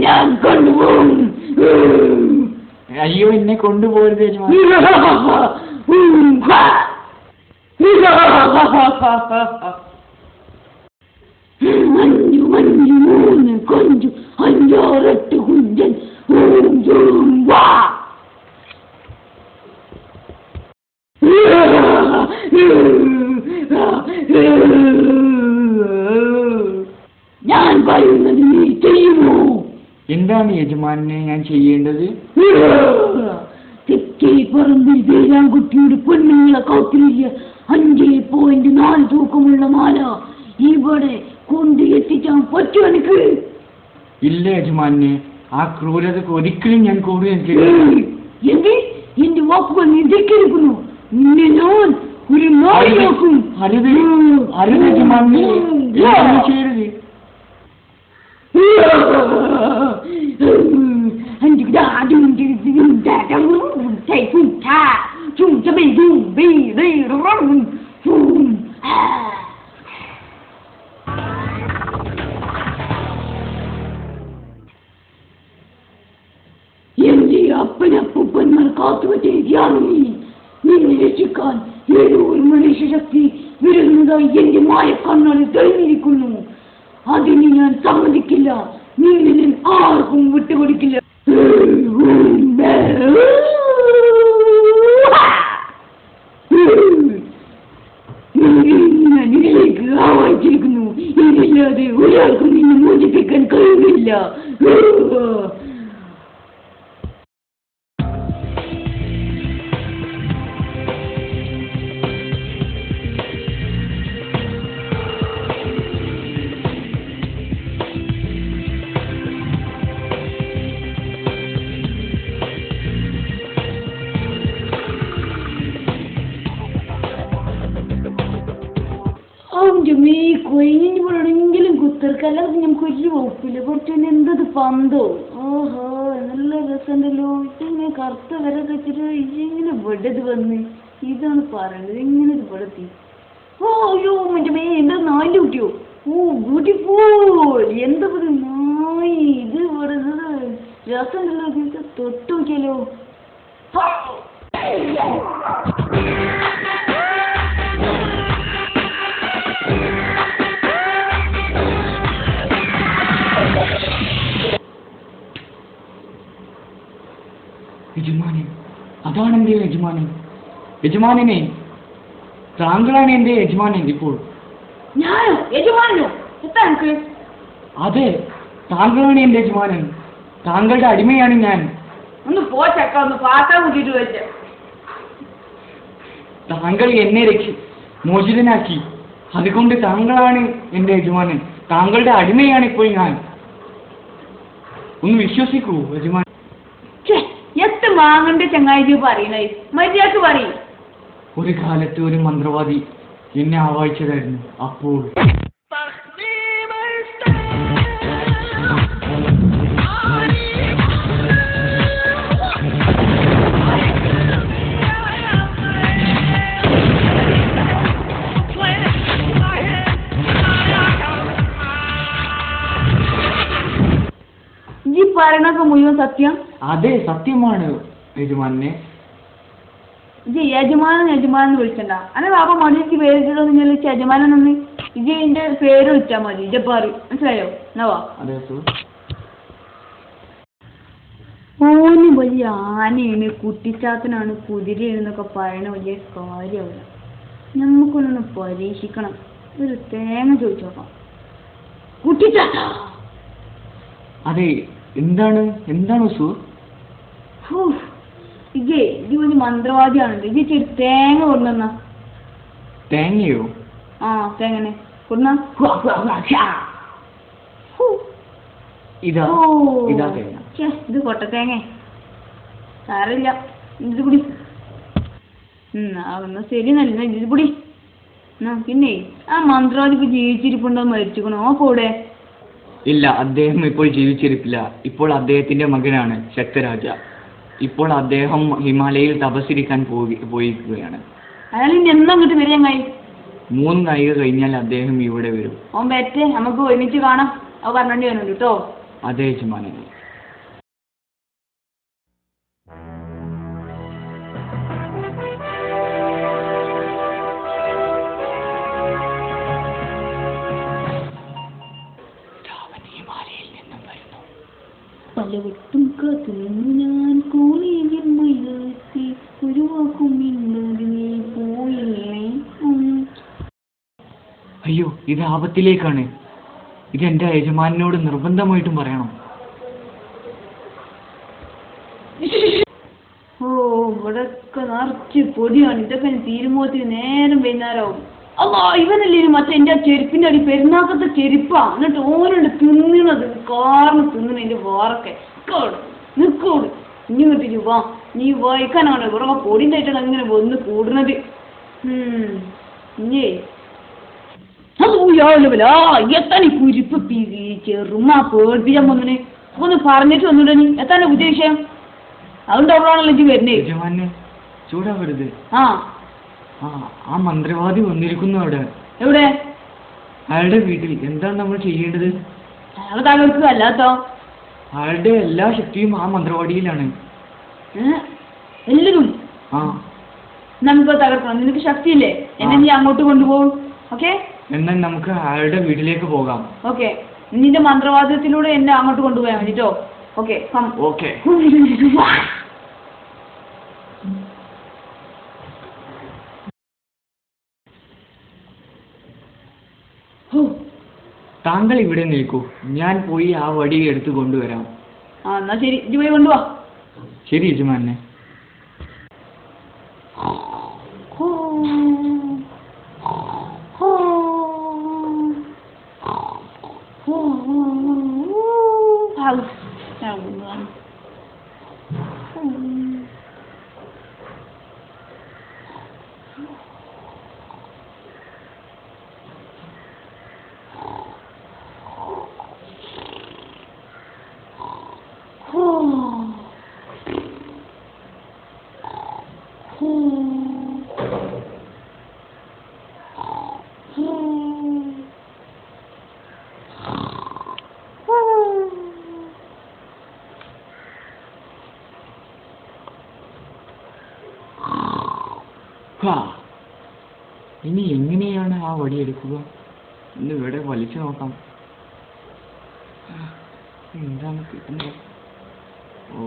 ഞാൻ കൊണ്ടുപോകും. അയ്യോ, എന്നെ കൊണ്ടുപോകരുത് യജമാനൻ. മഞ്ഞു മഞ്ഞു മൂന്ന് കൊഞ്ചു 5-8 കുഞ്ചൻ ഞാൻ പറയുന്നത് നീ ചെയ്യുമോ? എന്താണ് യജമാനെ ഞാൻ ചെയ്യേണ്ടത്? തെക്കേ പറമ്പിൽ വേലാൻകുട്ടിയുടെ പെണ്ണുങ്ങളെ കാത്തിരില്ല 5.4 തൂക്കമുള്ള മാല ഇവിടെ കൊണ്ട് എത്തിച്ചാൻ പറ്റുമോ എനിക്ക്? ഇല്ല യജമാനെ, ആ ക്രൂരതക്ക് ഒരിക്കലും ഞാൻ കൂടി എന്ത്? എന്റെ വാക്കുകൾ നീ ധിക്കരിക്കുന്നു. നിന്നെ ഞാൻ ഒരു നാളെ നോക്കും. അരുത് യജമാനെ, ചെയ്യരുത്. എന്റെ അപ്പനപ്പൂപ്പന്മാർ കാത്തുവച്ചിരിക്കുകയാണ് നിന്നെ രക്ഷിക്കാൻ. ഏതോ ഒരു മനുഷ്യശക്തി വരുന്നതായി എന്റെ മായക്കണ്ണാൽ തെളിഞ്ഞിരിക്കുന്നു. അതിന് ഞാൻ സമ്മതിക്കില്ല. നിന്നെ ഞാൻ ആർക്കും വിട്ടുകൊടുക്കില്ല. ഞാൻ ഇതിലേക്ക് ആവാഹിച്ചിരിക്കുന്നു. ഇതില്ലാതെ ഒരാൾക്കും നിന്നെ മോചിപ്പിക്കാൻ കഴിയില്ല. അവന്റെ കൊയിഞ്ഞെങ്കിലും കുത്തിർക്കല്ലാതെ ഞങ്ങൾക്ക് ഒരു വകുപ്പില്ല. കുറച്ച് എന്തത് പന്തോ. ഓഹോ, നല്ല രസമുണ്ടല്ലോ. ഇങ്ങനെ കറുത്ത വര വെച്ചിട്ട് ഇങ്ങനെ വെടത് വന്ന് ഇതാണ് പറയണത്. എങ്ങനെ ഇത് പെടത്തി? ഓ അയ്യോ മറ്റേ എന്താ നായിൻ്റെ കുട്ടിയോ? ഓ ബ്യൂട്ടിഫുൾ. എന്താ പറയുക നായി ഇത് പെടുന്നത് രസമുണ്ടല്ലോ. തൊട്ട് നോക്കിയാലോ. യജമാനൻ, അതാണ് എന്റെ യജമാനൻ. യജമാനനെ, താങ്കളാണ് എന്റെ യജമാനൻ ഇപ്പോൾ. ഞാനോ യജമാനോ? അതെ, താങ്കളാണ് എന്റെ യജമാനൻ. താങ്കളുടെ അടിമയാണ് ഞാൻ. ഒന്ന് പോച്ചക്ക, ഒന്ന് പാത്രം കൂട്ടിട്ട് വെച്ച. താങ്കൾ എന്നെ മോചിതനാക്കി. അതുകൊണ്ട് താങ്കളാണ് എന്റെ യജമാനൻ. താങ്കളുടെ അടിമയാണ് ഇപ്പോൾ ഞാൻ. ഒന്ന് വിശ്വസിക്കൂ യജമാനൻ. എത്ത് വാങ്ങണ്ട ചങ്ങായി പറയണേ, മര്യാദക്ക് പറയും. ഒരു കാലത്ത് ഒരു മന്ത്രവാദി എന്നെ ആവാഹിച്ചതായിരുന്നു. അപ്പോൾ ഈ പറയണൊക്കെ മുഴുവൻ സത്യം? അതെ, സത്യമാണ് യജമാനെ. ഇത് യജമാനൻ വിളിച്ചണ്ട. അല്ലെ ബാബ മടിക്ക് പേരിട്ടോ നിങ്ങൾ യജമാനൻ ഒന്ന് ഇത് എന്റെ പേര് വിളിച്ചാൽ മതി. ജബ്ബാറ്, മനസ്സിലായോ? നവാ ഓന് വലിയ ആനയാണ്, കുട്ടിച്ചാത്തനാണ്, കുതിരയാണെന്നൊക്കെ പറയണ വലിയ കാര്യമാവില്ല. നമുക്കൊന്ന് പരീക്ഷിക്കണം. ഒരു തേങ്ങ ചോദിച്ചു നോക്കാം. കുട്ടിച്ചാത്ത. അതെ, എന്താണ് സൂർ? ഇജേ ഇത് ഒരു മന്ത്രവാദിയാണ്. ഇത് ഇച്ചിരി തേങ്ങ കൊണ്ടുവന്ന. തേങ്ങയോ? ആ തേങ്ങനെ കൊണ്ടുവന്ന. ഇത് കൊട്ട തേങ്ങ സാരമില്ല. ഇത് കൂടി ശരി നല്ല ഇത് കൂടി. പിന്നെ ആ മന്ത്രവാദിക്ക് ജീവിച്ചിരിപ്പുണ്ടോ മരിച്ചിക്കണോ? കൂടെ ഇല്ല, അദ്ദേഹം ഇപ്പോൾ ജീവിച്ചിരിപ്പില്ല. ഇപ്പോൾ അദ്ദേഹത്തിന്റെ മകനാണ് ശക്തരാജ. ഇപ്പോൾ അദ്ദേഹം ഹിമാലയയിൽ തപസ്സിരിക്കാൻ പോയിരിക്കുകയാണ്. അയാൾ ഇനി എന്നാ അങ്ങോട്ട് വരിക? ചങ്ങായി 3 നാഴിക കഴിഞ്ഞാൽ അദ്ദേഹം ഇവിടെ വരും. ഓൻ പറ്റേ നമുക്ക് ഒരുമിച്ച് കാണാം. അത് പറഞ്ഞോണ്ടി വരുന്നുണ്ട് കേട്ടോ. അതെ യജമാനെ. പലവട്ടം കാത്തുനിന്നു ഞാൻ കോളിയിൽ മൈതാത്തി ഒരു വാക്കും ഇന്നത് നീ പോയില്ലേ. അയ്യോ, ഇത് ആപത്തിലേക്കാണ്. ഇത് എന്റെ യജമാനോട് നിർബന്ധമായിട്ടും പറയണം. ഓ, ഇവിടൊക്കെ നിറച്ച് പൊടിയാണ്. ഇതൊക്കെ തീരുമ്പോത്തിന് നേരം വൈകുന്നേരമാവും. അല്ലാ, ഇവനല്ലേ മറ്റേ എന്റെ ആ ചെരുപ്പിന്റെ അടി പെരുന്നാക്കത്തെ ചെരുപ്പാ. എന്നിട്ട് ഓനുണ്ട് തിന്നണത്, കാറിന് തിന്നണ എന്റെ വാറൊക്കെ. നിക്കോട് ഇനി കിട്ടിച്ചു വാ, നീ വായിക്കാനാണ് ഇവിടെ പൊടിന്റെ ആയിട്ടാണ് അങ്ങനെ വന്ന് കൂടുന്നത്. ഇഞ്ഞേ എത്താൻ ഈ കുരിപ്പ് ചെറുമാ പേടിപ്പിച്ചാൻ വന്നിന്. ഒന്ന് പറഞ്ഞിട്ട് വന്നിട നീ എത്താൻ്റെ ഉദ്ദേശം. അതുകൊണ്ട് അവളാണല്ലോ ഇജ്ജ് വരുന്നേ. യജമാനെ ചൂടാവരുത്. ആ ആ മന്ത്രവാദി വന്നിരിക്കുന്നു അവിടെ. എവിടെ? അയാളുടെ വീട്ടിൽ. എന്താണ് നമ്മൾ ചെയ്യേണ്ടത്? അയാളെ തകർക്കുക അല്ലാത്തോ? അയാളുടെ എല്ലാ ശക്തിയും ആ മന്ത്രവാദിയിലാണ്. എല്ലാരും നമുക്ക് തകർക്കണം. നിനക്ക് ശക്തിയില്ലേ? എന്നെ നീ അങ്ങോട്ട് കൊണ്ടുപോകും. ഓക്കെ, എന്നാൽ നമുക്ക് അയാളുടെ വീട്ടിലേക്ക് പോകാം. ഓക്കെ, നിന്റെ മന്ത്രവാദത്തിലൂടെ എന്നെ അങ്ങോട്ട് കൊണ്ടുപോയാൽ മതിട്ടോ. Okay okay. താങ്കൾ ഇവിടെ നിൽക്കൂ, ഞാൻ പോയി ആ വടി എടുത്ത് കൊണ്ടുവരാം. എന്നാ ശരി, ഇജ്ജ് പോയി കൊണ്ടുപോവാ. ശരി യജമാനെ. ഇനി എങ്ങനെയാണ് ആ വടിയെടുക്കുക? ഇന്ന് ഇവിടെ വലിച്ചു നോക്കാം. എന്താണ് കിട്ടുന്നത്? ഓ,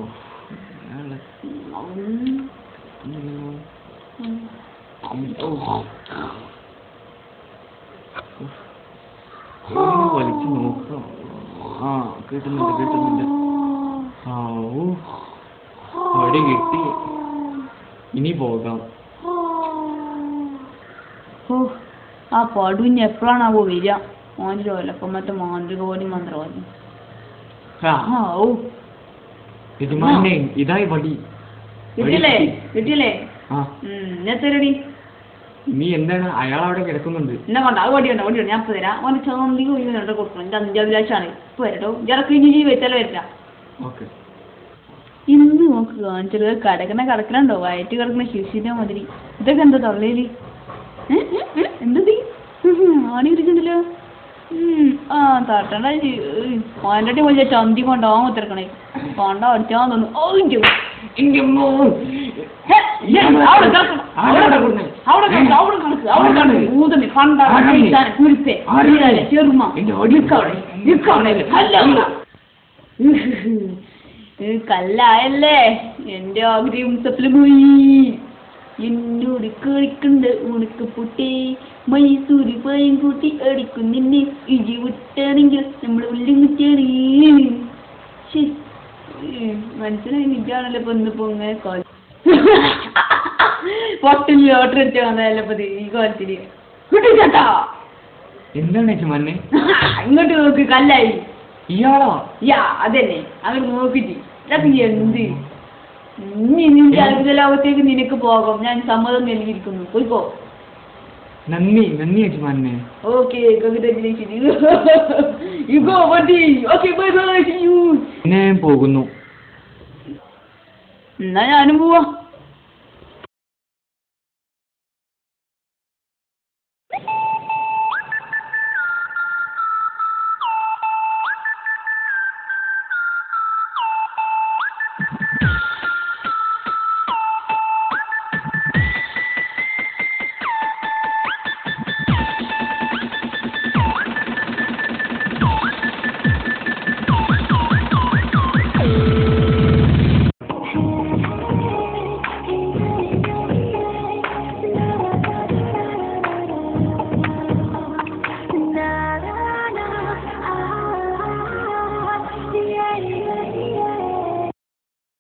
വലിച്ചു നോക്കാം. കിട്ടുന്നുണ്ട്. വടി കിട്ടി. ഇനി പോകാം. ആ പടുവിന് എപ്പോഴാണാവോ വരിക? ഓൻ്റെ ഒലപ്പം മറ്റേ മാന്ത്രികവാദി മന്ത്രവാദി. യജമാനെ, ഇതായി വടി. കിട്ടിയില്ലേ? എത്തരടി. നീ എന്താണ്? അയാൾ അവിടെ കിടക്കുന്നുണ്ട്. എന്നെ കൊണ്ട അത് വടിയുണ്ട്. ഞാൻ ഇപ്പൊ തരാം. ഓന് ചന്തി കൊയ്യുന്നുണ്ട് കൊടുക്കണം. എന്റെ അഞ്ചാഭിലാഷാണ്. ഇപ്പൊ വരട്ടോ. ഇറക്കി ഇനി വെച്ചാലോ വരില്ല. ഇന്ന് നോക്ക് കാണിച്ചത് കിടക്കണുണ്ടോ? വയറ്റ് കിടക്കണ ശിശിന്റെ മാതിരി. ഇതൊക്കെ എന്താ തൊള്ളയില്? എന്തീ ആണി ഇരിക്കണ്ടല്ലോ. തട്ടണ്ട. ഓൻ്റെ വലിയ ചന്തി കൊണ്ടാവാൻ കുത്തിറക്കണേ. കൊണ്ട അടിച്ചാൻ തോന്നുന്നു. കല്ലായല്ലേ എന്റെ ആഗ്രഹം സഫല പോയി. എന്നോട് കളിക്കണ്ട് ഉണക്ക് പൊട്ടി മൈസൂര് പായം കൂട്ടി അടിക്കും നിന്നെ. ഇജി വിട്ടാണെങ്കിൽ നമ്മൾ ഉള്ളിങ്ങിട്ടാണ്. മനസ്സിലായി. നിജാണല്ലോ ഇപ്പൊ ഇന്നിപ്പോ ഇങ്ങനെ പൊട്ടിൽ ലോട്ടറി അടിച്ചാൽ വന്നതല്ലേ ഇപ്പൊ ഈ കോലത്തില്. കിട്ടിച്ചേട്ടാ. എന്താണ് യജമാനെ? ഇങ്ങോട്ട് നോക്ക്, കല്ലായി. ഇയാളോ? അതന്നെ. അങ്ങനെ നോക്കിട്ട് ഇതൊക്കെ എന്ത്? നിന്റെ അത്ഭുത ലോകത്തേക്ക് നിനക്ക് പോകാം. ഞാൻ സമ്മതം നൽകിയിരിക്കുന്നു. പോയിപ്പോ. നന്ദി യജമാനെ. ഓക്കെ, ഞാൻ പോകുന്നു. എന്നാ ഞാനും പോവാ.